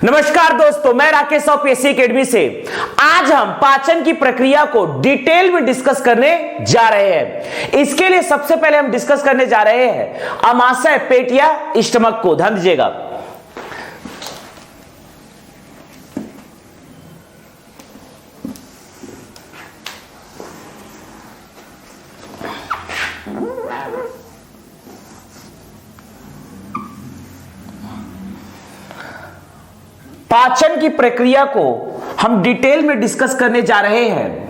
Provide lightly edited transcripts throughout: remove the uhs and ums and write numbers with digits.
नमस्कार दोस्तों, मैं राकेश पीएससी एकेडमी से। आज हम पाचन की प्रक्रिया को डिटेल में डिस्कस करने जा रहे हैं। इसके लिए सबसे पहले हम डिस्कस करने जा रहे हैं अमाशय, पेट या स्टमक को। ध्यान दीजिएगा। पाचन की प्रक्रिया को हम डिटेल में डिस्कस करने जा रहे हैं।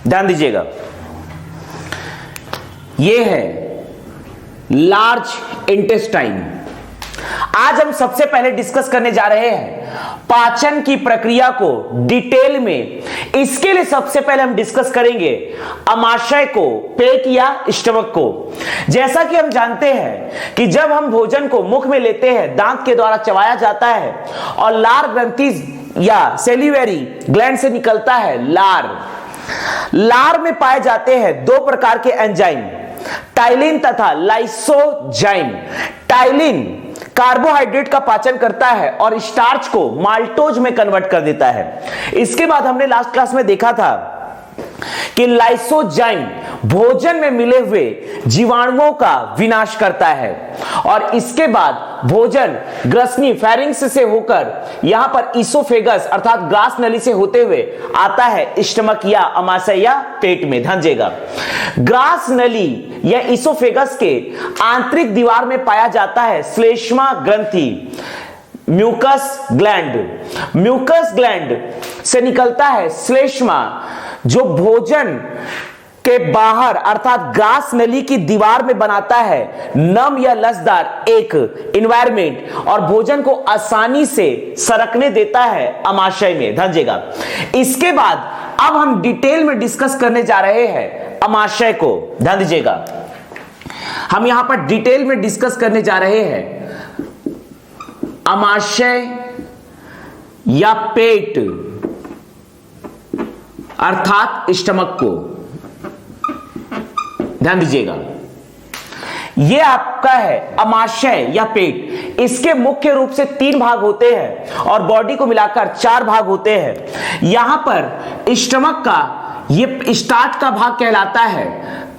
ध्यान दीजिएगा, यह है लार्ज इंटेस्टाइन। आज हम सबसे पहले डिस्कस करने जा रहे हैं पाचन की प्रक्रिया को डिटेल में। इसके लिए सबसे पहले हम डिस्कस करेंगे अमाशय को, पेट या स्टमक को। जैसा कि हम जानते हैं कि जब हम भोजन को मुख में लेते हैं, दांत के द्वारा चबाया जाता है और लार ग्रंथि या सेलिवरी ग्लैंड से निकलता है लार में पाए जाते हैं दो प्रकार के एंजाइम, टाइलिन तथा लाइसोजाइम। टाइलिन कार्बोहाइड्रेट का पाचन करता है और स्टार्च को माल्टोज में कन्वर्ट कर देता है। इसके बाद हमने लास्ट क्लास में देखा था कि लाइसोजाइम भोजन में मिले हुए जीवाणुओं का विनाश करता है और इसके बाद भोजन ग्रसनी फेरिंक्स से होकर यहां पर इसोफेगस अर्थात ग्रास नली से होते हुए आता है स्टमक या अमाशय या पेट में। ध्यान दीजिएगा, ग्रास नली या इसोफेगस के आंतरिक दीवार में पाया जाता है श्लेष्मा ग्रंथि, म्यूकस ग्लैंड से निकलता है श्लेष्मा, जो भोजन के बाहर अर्थात ग्रास नली की दीवार में बनाता है नम या लसदार एक एनवायरमेंट और भोजन को आसानी से सरकने देता है अमाशय में। ध्यान दीजिएगा। इसके बाद अब हम डिटेल में डिस्कस करने जा रहे हैं अमाशय को। ध्यान दीजिएगा, हम यहां पर डिटेल में डिस्कस करने जा रहे हैं अमाशय या पेट अर्थात स्टमक को। ध्यान दीजिएगा, यह आपका है अमाशय या पेट। इसके मुख्य रूप से 3 भाग होते हैं और बॉडी को मिलाकर 4 भाग होते हैं। यहां पर स्टमक का ये स्टार्ट का भाग कहलाता है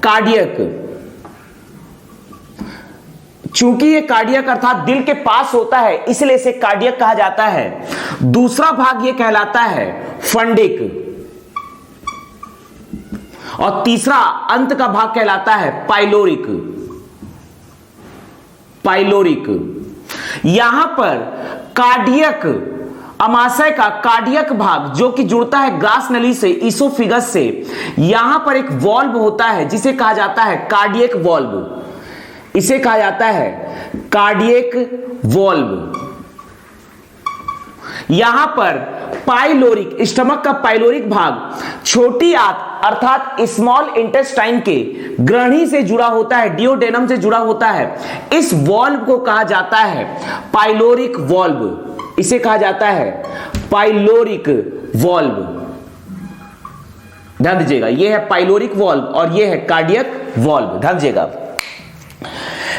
कार्डियक। चूंकि ये कार्डियक अर्थात दिल के पास होता है, इसलिए इसे कार्डियक कहा जाता है। दूसरा भाग ये कहलाता है फंडिक और तीसरा अंत का भाग कहलाता है पाइलोरिक। यहां पर कार्डियक अमाशय का कार्डियक भाग जो कि जुड़ता है ग्रास नली से इसोफिगस से, यहां पर एक वॉल्व होता है जिसे कहा जाता है कार्डियक वॉल्व। इसे कहा जाता है कार्डियक वॉल्व। यहां पर पाइलोरिक, स्टमक का पाइलोरिक भाग छोटी आंत अर्थात स्मॉल इंटेस्टाइन के ग्रहणी से जुड़ा होता है, डियोडेनम से जुड़ा होता है। इस वॉल्व को कहा जाता है पाइलोरिक वॉल्व। इसे कहा जाता है पाइलोरिक वॉल्व। ध्यान दीजिएगा, यह है पाइलोरिक वॉल्व और यह है कार्डियक वॉल्व। ध्यान दीजिएगा,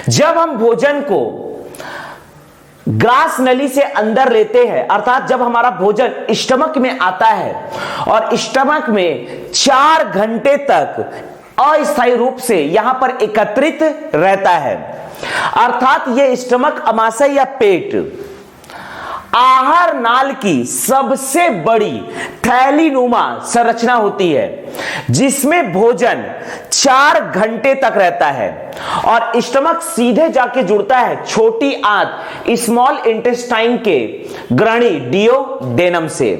जब हम भोजन को ग्रास नली से अंदर लेते हैं अर्थात जब हमारा भोजन स्टमक में आता है और स्टमक में 4 घंटे तक अस्थायी रूप से यहां पर एकत्रित रहता है, अर्थात यह स्टमक अमाशय या पेट आहार नाल की सबसे बड़ी थैलीनुमा संरचना होती है जिसमें भोजन 4 घंटे तक रहता है और स्टमक सीधे जाके जुड़ता है छोटी आंत स्मॉल इंटेस्टाइन के ग्रहणी डियोडेनम से।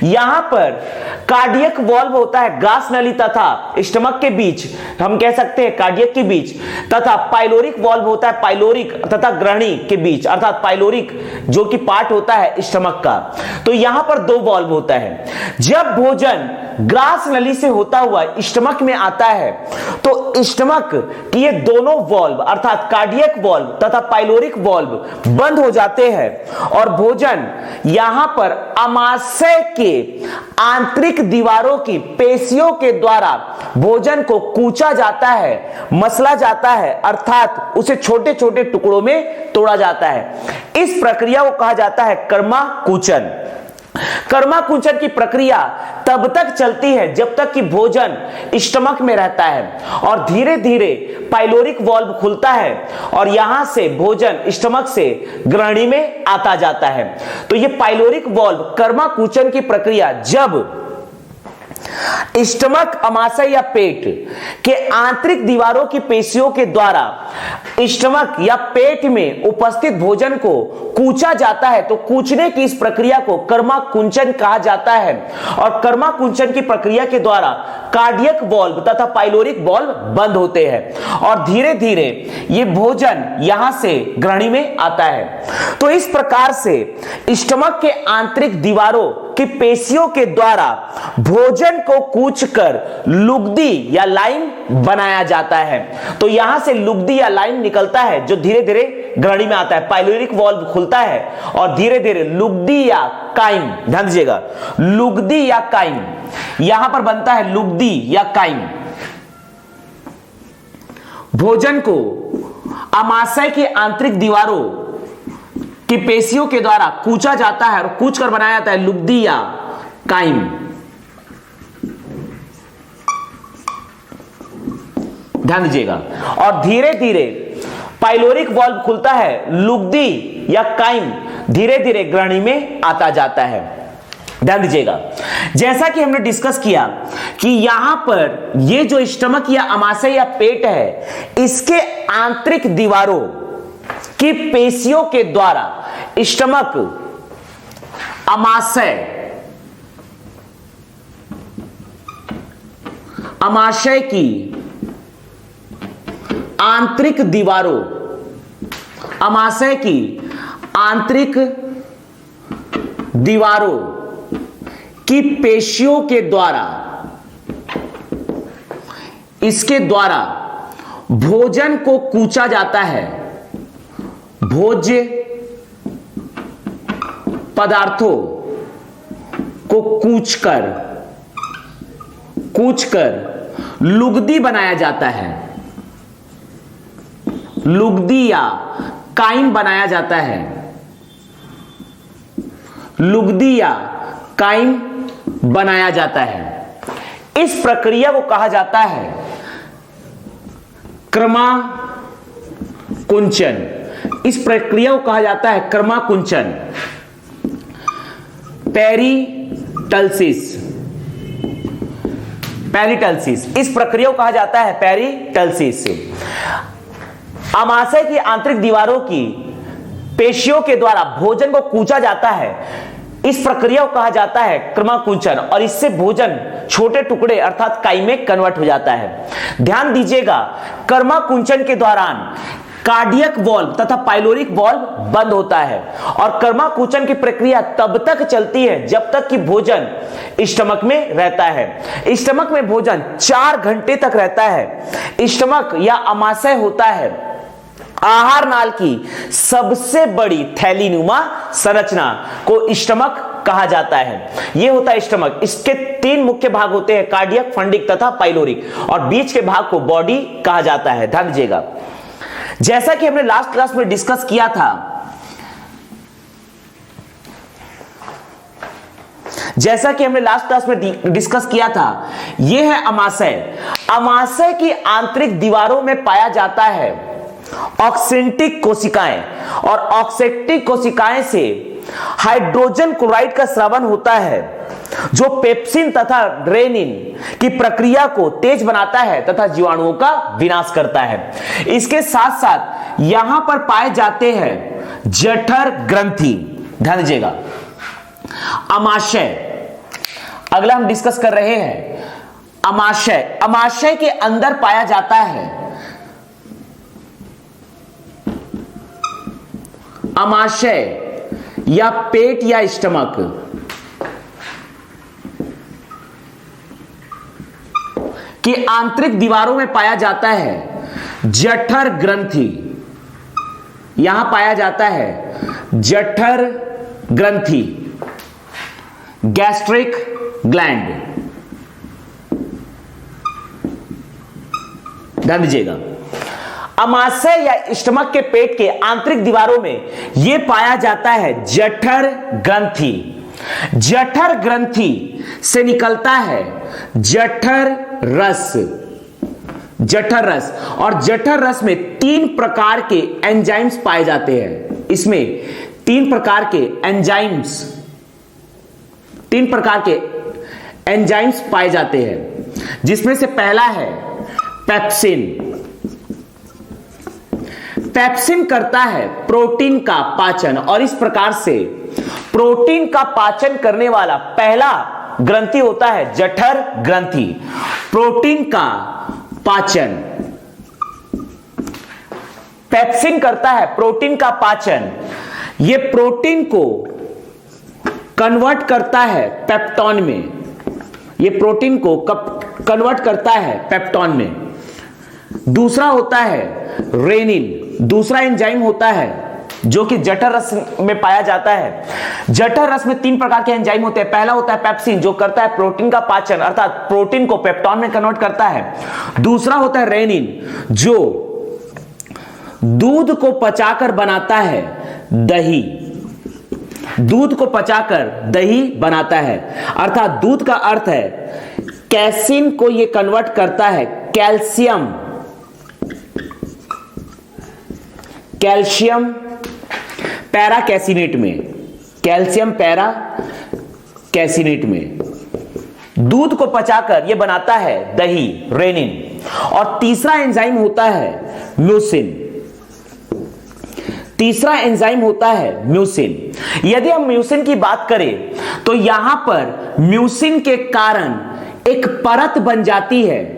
यहां पर कार्डियक वॉल्व होता है ग्रास नली तथा स्टमक के बीच, हम कह सकते हैं कार्डियक के बीच, तथा पाइलोरिक वॉल्व होता है पाइलोरिक तथा ग्रहणी के बीच अर्थात पाइलोरिक जो कि पार्ट होता है स्टमक का। तो यहां पर 2 वॉल्व होता है। जब भोजन ग्रास नली से होता हुआ स्टमक में आता है तो स्टमक की ये दोनों वॉल्व अर्थात कार्डियक वॉल्व तथा पाइलोरिक वॉल्व बंद हो जाते हैं और भोजन यहां पर आमाशय के आंतरिक दीवारों की पेशियों के द्वारा भोजन को कूचा जाता है, मसला जाता है, अर्थात उसे छोटे छोटे टुकड़ों में तोड़ा जाता है। इस प्रक्रिया को कहा जाता है कर्माकुंचन। कर्माकुंचन की प्रक्रिया तब तक चलती है जब तक कि भोजन स्टमक में रहता है और धीरे धीरे पाइलोरिक वाल्व खुलता है और यहां से भोजन स्टमक से ग्रहणी में आता जाता है। तो यह पाइलोरिक वाल्व कर्माकुंचन की प्रक्रिया जब स्टमक अमाशय या पेट के आंतरिक दीवारों की पेशियों के द्वारा स्टमक या पेट में उपस्थित भोजन को कूचा जाता है तो कूचने की इस प्रक्रिया को कर्माकुंचन कहा जाता है और कर्माकुंचन की प्रक्रिया के द्वारा कार्डियक वाल्व तथा पाइलोरिक वाल्व बंद होते हैं और धीरे धीरे ये भोजन यहां से ग्रहणी में आता है। तो इस प्रकार से स्टमक के आंतरिक दीवारों की पेशियों के द्वारा भोजन को कूचकर लुगदी या लाइन बनाया जाता है। तो यहां से लुगदी या लाइन निकलता है जो धीरे धीरे ग्रहणी में आता है, पाइलोरिक वाल्व खुलता है और धीरे धीरे लुगदी या काइम, ध्यान दीजिएगा, लुगदी या काइम यहां पर बनता है, लुगदी या काइम भोजन को अमाशय की आंतरिक दीवारों की पेशियों के द्वारा कूचा जाता है और कूच कर बनाया जाता है लुगदी या काइम। ध्यान दीजिएगा और धीरे धीरे पाइलोरिक वाल्व खुलता है, लुगदी या काइम धीरे धीरे ग्रहणी में आता जाता है। ध्यान दीजिएगा, जैसा कि हमने डिस्कस किया कि यहां पर ये जो स्टमक या अमाशय या पेट है इसके आंतरिक दीवारों की पेशियों के द्वारा स्टमक, अमाशय की आंतरिक दीवारों, अमाशय की आंतरिक दीवारों की पेशियों के द्वारा, इसके द्वारा भोजन को कूचा जाता है, भोज्य पदार्थों को कूचकर लुगदी बनाया जाता है, लुगदी या काइम बनाया जाता है, लुगदी या काइम बनाया जाता है। इस प्रक्रिया को कहा जाता है कर्माकुंचन। इस प्रक्रिया को कहा जाता है कर्माकुंचन, पेरिटल्सिस, पेरिटल्सिस। इस प्रक्रिया को कहा जाता है पेरिटल्सिस। अमाशय की आंतरिक दीवारों की पेशियों के द्वारा भोजन को कूचा जाता है, इस प्रक्रिया को कहा जाता है कर्माकुंचन और इससे भोजन छोटे टुकड़े अर्थात काई में कन्वर्ट हो जाता है। ध्यान दीजिएगा, कर्माकुंचन के दौरान कार्डियक वाल्व तथा पाइलोरिक वाल्व बंद होता है और कर्माकुंचन की प्रक्रिया तब तक चलती है जब तक कि भोजन स्टमक में रहता है। स्टमक में भोजन 4 घंटे तक रहता है। स्टमक या अमाशय होता है आहार नाल की सबसे बड़ी थैलीनुमा संरचना को स्टमक कहा जाता है। यह होता है स्टमक। इसके 3 मुख्य भाग होते हैं, कार्डियक, फंडिक तथा पाइलोरिक, और बीच के भाग को बॉडी कहा जाता है। ध्यान दीजिएगा, जैसा कि हमने लास्ट क्लास में डिस्कस किया था, जैसा कि हमने लास्ट क्लास में डिस्कस किया था, यह है अमाशय। अमाशय की आंतरिक दीवारों में पाया जाता है ऑक्सेंटिक कोशिकाएं, और ऑक्सेंटिक कोशिकाएं से हाइड्रोजन क्लोराइड का स्रावन होता है जो पेप्सिन तथा रेनिन की प्रक्रिया को तेज बनाता है तथा जीवाणुओं का विनाश करता है। इसके साथ साथ यहां पर पाए जाते हैं जठर ग्रंथि। ध्यान दीजिएगा, अमाशय अगला हम डिस्कस कर रहे हैं। अमाशय, अमाशय के अंदर पाया जाता है अमाशय या पेट या स्टमक, कि आंतरिक दीवारों में पाया जाता है जठर ग्रंथि, यहां पाया जाता है जठर ग्रंथि, गैस्ट्रिक ग्लैंड। ध्यान दीजिएगा, अमाशय या स्टमक के पेट के आंतरिक दीवारों में यह पाया जाता है जठर ग्रंथि। जठर ग्रंथि से निकलता है जठर रस, जठर रस, और जठर रस में 3 प्रकार के एंजाइम्स पाए जाते हैं। इसमें 3 प्रकार के एंजाइम्स, 3 प्रकार के एंजाइम्स पाए जाते हैं, जिसमें से पहला है पेप्सिन। पेप्सिन करता है प्रोटीन का पाचन, और इस प्रकार से प्रोटीन का पाचन करने वाला पहला ग्रंथि होता है जठर ग्रंथि। प्रोटीन का पाचन, पेप्सिन करता है प्रोटीन का पाचन, यह प्रोटीन को कन्वर्ट करता है पेप्टोन में, यह प्रोटीन को कन्वर्ट करता है पेप्टोन में। दूसरा होता है रेनिन, दूसरा एंजाइम होता है जो कि जठर रस में पाया जाता है। जठर रस में 3 प्रकार के एंजाइम होते हैं। पहला होता है पेप्सिन, जो करता है प्रोटीन का पाचन, अर्थात प्रोटीन को पेप्टोन में कन्वर्ट करता है। दूसरा होता है रेनिन, जो दूध को पचाकर बनाता है दही, दूध को पचाकर दही बनाता है, अर्थात दूध का अर्थ है कैसिन को यह कन्वर्ट करता है कैल्शियम, कैल्शियम पैरा कैसिनेट में, कैल्शियम पैरा कैसिनेट में दूध को पचाकर यह बनाता है दही, रेनिन। और तीसरा एंजाइम होता है म्यूसिन, तीसरा एंजाइम होता है म्यूसिन। यदि हम म्यूसिन की बात करें तो यहां पर म्यूसिन के कारण एक परत बन जाती है,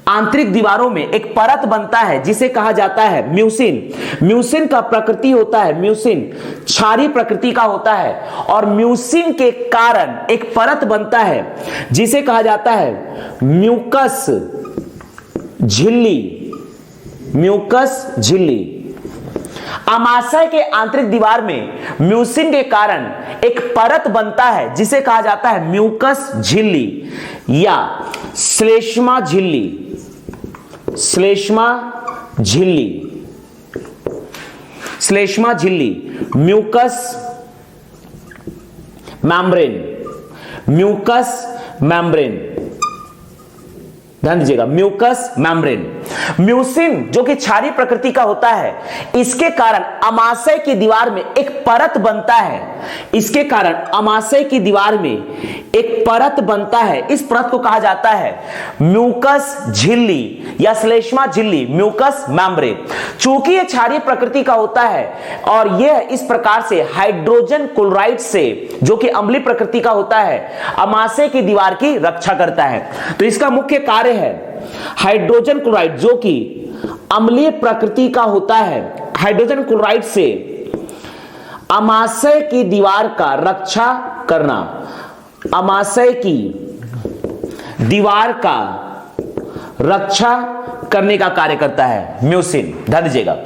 आंतरिक दीवारों में एक परत बनता है जिसे कहा जाता है म्यूसिन। म्यूसिन का प्रकृति होता है, म्यूसिन क्षारीय प्रकृति का होता है, और म्यूसिन के कारण एक परत बनता है जिसे कहा जाता है म्यूकस झिल्ली, म्यूकस झिल्ली। अमाशय के आंतरिक दीवार में म्यूसिन के कारण एक परत बनता है जिसे कहा जाता है म्यूकस झिल्ली या श्लेष्मा झिल्ली, श्लेष्मा झिल्ली, श्लेष्मा झिल्ली, म्यूकस मेम्ब्रेन, म्यूकस मेम्ब्रेन। ध्यान दीजिएगा, म्यूकस मेम्ब्रेन। म्यूसिन जो कि क्षारीय प्रकृति का होता है, इसके कारण अमाशय की दीवार में एक परत बनता है, इसके कारण अमाशय की दीवार में एक परत बनता है। इस परत को कहा जाता है म्यूकस झिल्ली या श्लेष्मा झिल्ली, म्यूकस मेम्ब्रेन। चूंकि यह क्षारीय प्रकृति का होता है और यह इस प्रकार से हाइड्रोजन क्लोराइड से, जो कि अम्लीय प्रकृति का होता है, अमाशय की दीवार की रक्षा करता है। तो इसका मुख्य कार्य है हाइड्रोजन क्लोराइड, जो कि अम्लीय प्रकृति का होता है, हाइड्रोजन क्लोराइड से अमाशय की दीवार का रक्षा करना, अमाशय की दीवार का रक्षा करने का कार्य करता है म्यूसिन। ध्यान दीजिएगा,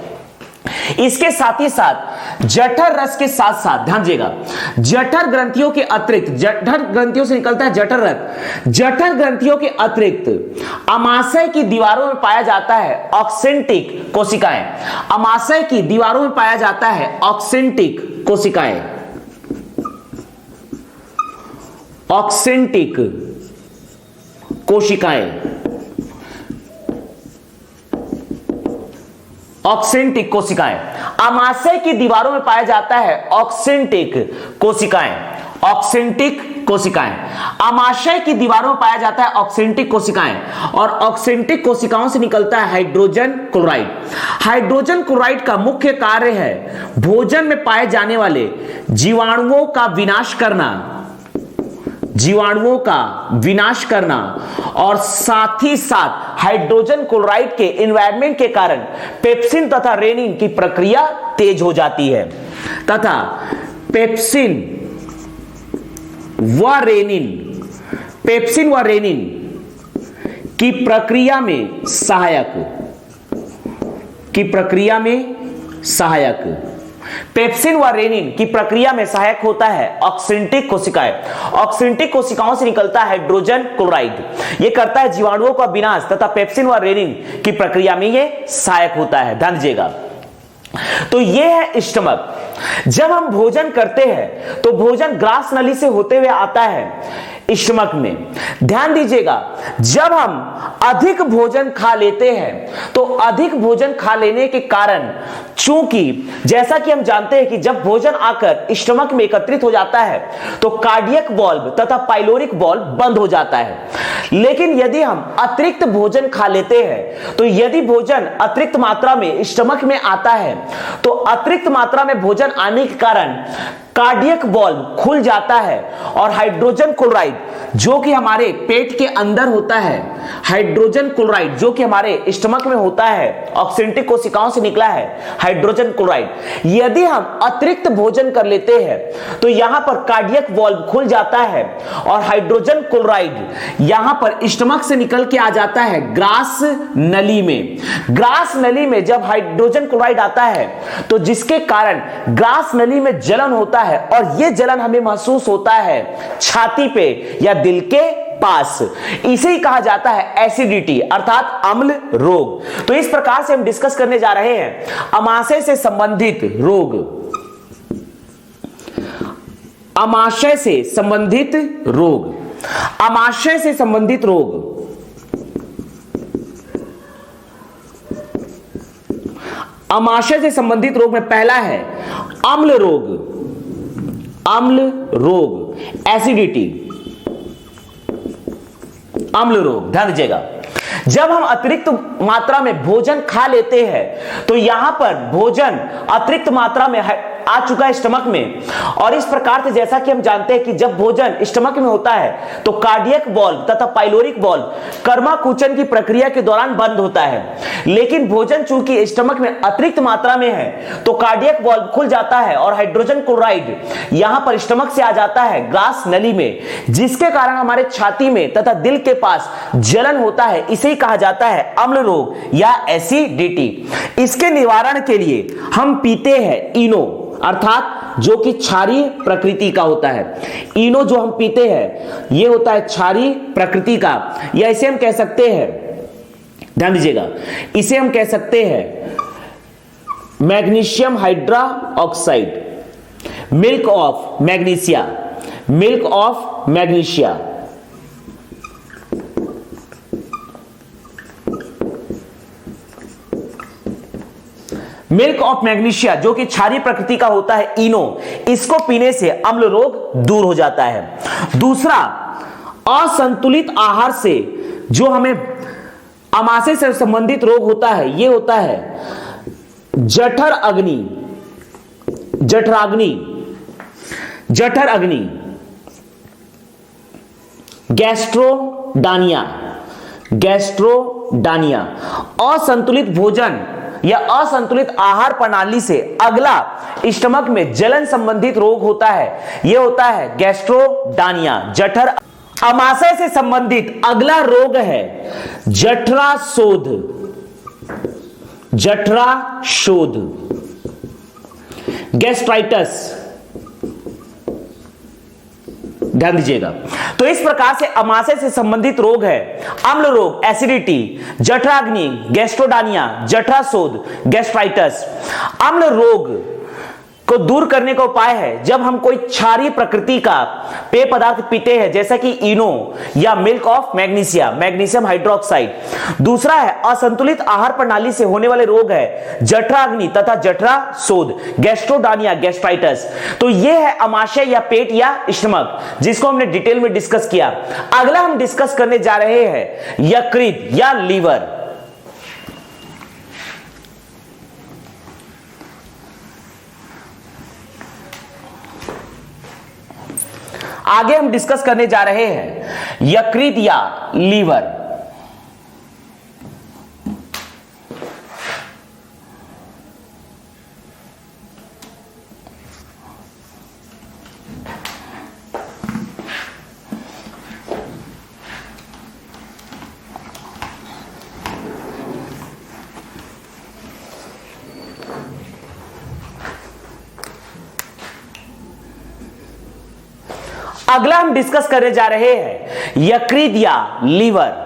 इसके साथ ही साथ जठर रस के साथ साथ ध्यान दीजिएगा, जठर ग्रंथियों के अतिरिक्त, जठर ग्रंथियों से निकलता है जठर रस, जठर ग्रंथियों के अतिरिक्त अमाशय की दीवारों में पाया जाता है ऑक्सेंटिक कोशिकाएं। अमाशय की दीवारों में पाया जाता है ऑक्सेंटिक कोशिकाएं, ऑक्सेंटिक कोशिकाएं, ऑक्सेंटिक कोशिकाएं। अमाशय की दीवारों में पाया जाता है ऑक्सेंटिक कोशिकाएं, ऑक्सेंटिक कोशिकाएं। अमाशय की दीवारों में पाया जाता है ऑक्सेंटिक कोशिकाएं, और ऑक्सेंटिक कोशिकाओं से निकलता है हाइड्रोजन क्लोराइड। हाइड्रोजन क्लोराइड का मुख्य कार्य है भोजन में पाए जाने वाले जीवाणुओं का विनाश करना, जीवाणुओं का विनाश करना, और साथ ही साथ हाइड्रोजन क्लोराइड के एनवायरनमेंट के कारण पेप्सिन तथा रेनिन की प्रक्रिया तेज हो जाती है, तथा पेप्सिन व रेनिन, पेप्सिन व रेनिन की प्रक्रिया में सहायक, की प्रक्रिया में सहायक। पेप्सिन व रेनिन की प्रक्रिया में सहायक होता है ऑक्सिंटिक कोशिकाएं। ऑक्सिंटिक कोशिकाओं से निकलता है हाइड्रोजन क्लोराइड, यह करता है जीवाणुओं का विनाश तथा पेप्सिन व रेनिन की प्रक्रिया में यह सहायक होता है। ध्यान दीजिएगा, तो यह है स्टमक। जब हम भोजन करते हैं तो भोजन ग्रास नली से होते हुए आता है स्टमक में। ध्यान दीजिएगा, जब हम अधिक भोजन खा लेते हैं तो अधिक भोजन खा लेने के कारण, चूंकि जैसा कि हम जानते हैं कि जब भोजन आकर स्टमक में एकत्रित हो जाता है तो कार्डियक वाल्व तथा पाइलोरिक वाल्व बंद हो जाता है। लेकिन यदि हम अतिरिक्त भोजन खा लेते हैं तो यदि भोजन अतिरिक्त मात्रा में स्टमक में आता है तो अतिरिक्त मात्रा में भोजन आने के कारण कार्डियक वाल्व खुल जाता है और हाइड्रोजन क्लोराइड जो कि हमारे पेट के अंदर होता है, हाइड्रोजन क्लोराइड जो कि हमारे स्टमक में होता है, ऑक्सिंटिक कोशिकाओं से निकला है हाइड्रोजन क्लोराइड, यदि हम अतिरिक्त भोजन कर लेते हैं तो यहां पर कार्डियक वाल्व खुल जाता है और हाइड्रोजन क्लोराइड यहां पर स्टमक से निकल के आ जाता है ग्रास नली में। ग्रास नली में जब हाइड्रोजन क्लोराइड आता है तो जिसके कारण ग्रास नली में जलन होता है और यह जलन हमें महसूस होता है छाती पे या दिल के पास। इसे ही कहा जाता है एसिडिटी अर्थात अम्ल रोग। तो इस प्रकार से हम डिस्कस करने जा रहे हैं अमाशय से संबंधित रोग। अमाशय से संबंधित रोग, अमाशय से संबंधित रोग। अमाशय से संबंधित रोग में पहला है अम्ल रोग, अम्ल रोग, एसिडिटी, अम्ल रोग। ध्यान दीजिएगा, जब हम अतिरिक्त मात्रा में भोजन खा लेते हैं तो यहां पर भोजन अतिरिक्त मात्रा में आ चुका है स्टमक में, और इस प्रकार से जैसा कि हम जानते हैं कि जब भोजन स्टमक में होता है तो कार्डियक वाल्व तथा पाइलोरिक वाल्व कर्माकुचन की प्रक्रिया के दौरान बंद होता है। लेकिन भोजन चूंकि स्टमक में अतिरिक्त मात्रा में है तो कार्डियक वाल्व खुल जाता है और हाइड्रोजन क्लोराइड यहां पर स्टमक से आ जाता है ग्रास नली में, जिसके कारण हमारे छाती में तथा दिल के पास जलन होता है। इसे ही कहा जाता है अम्ल रोग या एसिडिटी। इसके निवारण के लिए हम पीते हैं इनो अर्थात जो कि क्षारीय प्रकृति का होता है। इनो जो हम पीते हैं यह होता है क्षारीय प्रकृति का, या इसे हम कह सकते हैं, ध्यान दीजिएगा, इसे हम कह सकते हैं magnesium hydra oxide, milk of magnesia, milk of magnesia. Milk of magnesia जो कि क्षारीय प्रकृति का होता है इनो, इसको पीने से अम्ल रोग दूर हो जाता है। दूसरा, असंतुलित आहार से जो हमें अमाशय से संबंधित रोग होता है यह होता है जठर अग्नि, जठराग्नि, जठर अग्नि, गैस्ट्रोडानिया, गैस्ट्रोडानिया। असंतुलित भोजन या असंतुलित आहार प्रणाली से अगला स्टमक में जलन संबंधित रोग होता है, यह होता है गैस्ट्रोडानिया, जठर। अमाशय से संबंधित अगला रोग है जठराशोथ, जठराशोथ, गैस्ट्राइटिस। ध्यान दीजिएगा, तो इस प्रकार से अमाशय से संबंधित रोग है अम्ल रोग, एसिडिटी, जठराग्नि, गैस्ट्रोडानिया, जठराशोथ, गैस्ट्राइटिस। अम्ल रोग को दूर करने का उपाय है जब हम कोई क्षारीय प्रकृति का पेय पदार्थ पीते हैं जैसा कि इनो या milk of magnesia, magnesium hydroxide. दूसरा है असंतुलित आहार प्रणाली से होने वाले रोग है जठराग्नि तथा जठराशोथ, गैस्ट्रोडानिया, गैस्ट्राइटिस। तो यह है अमाशय या पेट या स्टमक, जिसको हमने डिटेल में डिस्कस किया। अगला हम डिस्कस करने जा रहे हैं यकृत या लीवर। आगे हम डिस्कस करने जा रहे हैं यकृत या लीवर। अगला हम डिस्कस करने जा रहे हैं यकृत या लीवर।